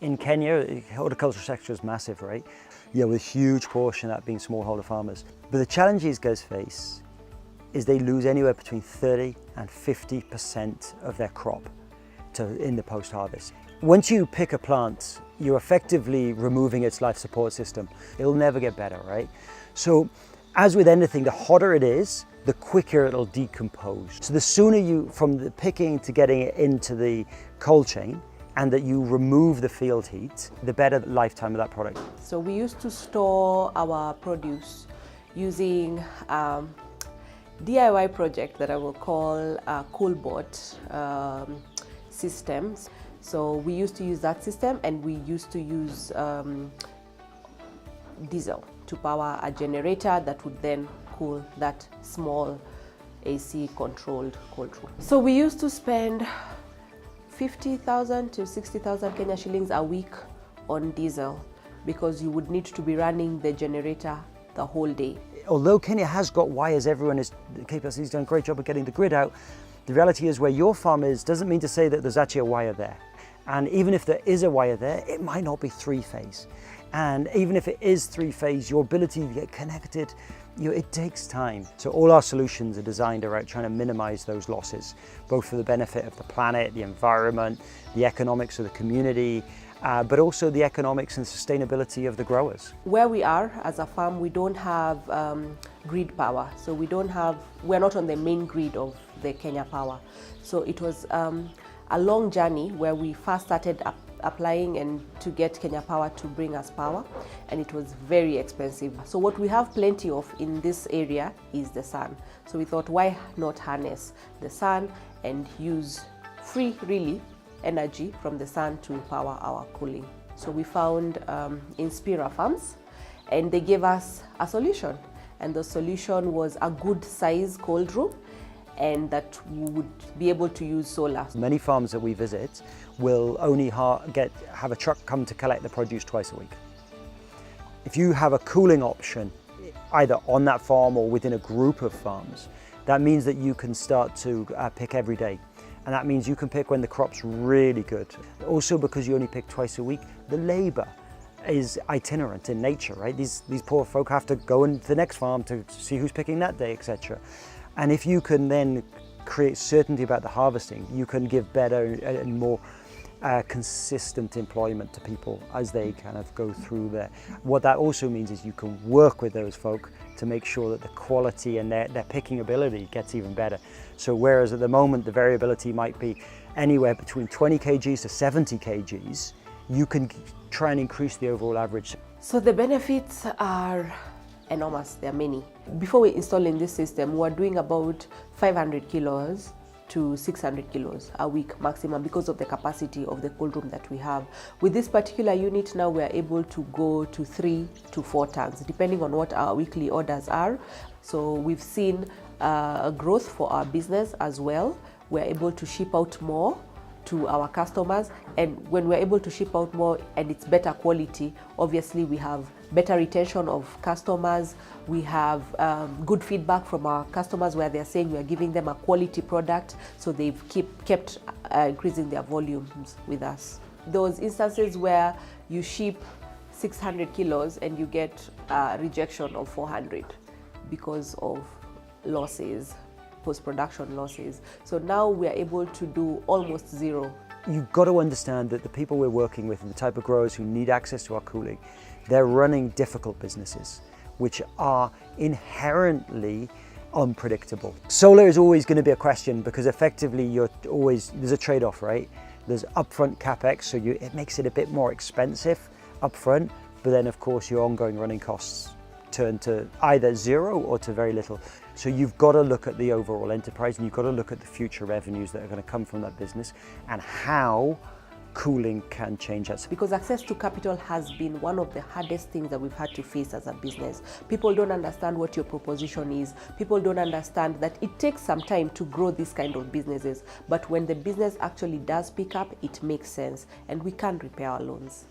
In Kenya, the horticultural sector is massive, right? Yeah, with a huge portion of that being smallholder farmers. But the challenge these guys face is they lose anywhere between 30 and 50% of their crop in the post-harvest. Once you pick a plant, you're effectively removing its life support system. It'll never get better, right? So, as with anything, the hotter it is, the quicker it'll decompose. So the sooner you, from the picking to getting it into the cold chain, and that you remove the field heat, the better the lifetime of that product. So we used to store our produce using DIY project that I will call CoolBot systems. So we used to use that system, and we used to use diesel to power a generator that would then cool that small AC controlled cold room. So we used to spend 50,000 to 60,000 Kenya shillings a week on diesel, because you would need to be running the generator the whole day. Although Kenya has got wires, KPLC's done a great job of getting the grid out, the reality is where your farm is doesn't mean to say that there's actually a wire there. And even if there is a wire there, it might not be three-phase. And even if it is three-phase, your ability to get connected, it takes time. So all our solutions are designed around trying to minimize those losses, both for the benefit of the planet, the environment, the economics of the community, but also the economics and sustainability of the growers. Where we are as a farm, we don't have grid power. So we're not on the main grid of the Kenya Power. So it was a long journey where we first started applying and to get Kenya Power to bring us power, and it was very expensive. So what we have plenty of in this area is the sun. So we thought, why not harness the sun and use free, really, energy from the sun to power our cooling. So we found InspiraFarms, and they gave us a solution, and the solution was a good size cold room, and that we would be able to use solar. Many farms that we visit will only have a truck come to collect the produce twice a week. If you have a cooling option, either on that farm or within a group of farms, that means that you can start to pick every day. And that means you can pick when the crop's really good. Also, because you only pick twice a week, the labor is itinerant in nature, right? These poor folk have to go into the next farm to see who's picking that day, etc. And if you can then create certainty about the harvesting, you can give better and more consistent employment to people as they kind of go through there. What that also means is you can work with those folk to make sure that the quality and their picking ability gets even better. So whereas at the moment the variability might be anywhere between 20 kgs to 70 kgs, you can try and increase the overall average. So the benefits are enormous, there are many. Before we install in this system, we are doing about 500 kilos to 600 kilos a week maximum because of the capacity of the cold room that we have. With this particular unit now, we are able to go to 3 to 4 tons, depending on what our weekly orders are. So we've seen a growth for our business as well. We're able to ship out more to our customers, and when we're able to ship out more and it's better quality, obviously we have better retention of customers. We have good feedback from our customers where they're saying we are giving them a quality product, so they've kept increasing their volumes with us. Those instances where you ship 600 kilos and you get a rejection of 400 because of losses, post-production losses. So now we are able to do almost zero. You've got to understand that the people we're working with and the type of growers who need access to our cooling, they're running difficult businesses, which are inherently unpredictable. Solar is always going to be a question because effectively there's a trade-off, right? There's upfront capex, so it makes it a bit more expensive upfront, but then of course your ongoing running costs turn to either zero or to very little. So you've got to look at the overall enterprise, and you've got to look at the future revenues that are going to come from that business and how cooling can change that. Because access to capital has been one of the hardest things that we've had to face as a business. People don't understand what your proposition is. People don't understand that it takes some time to grow these kind of businesses. But when the business actually does pick up, it makes sense, and we can't repay our loans.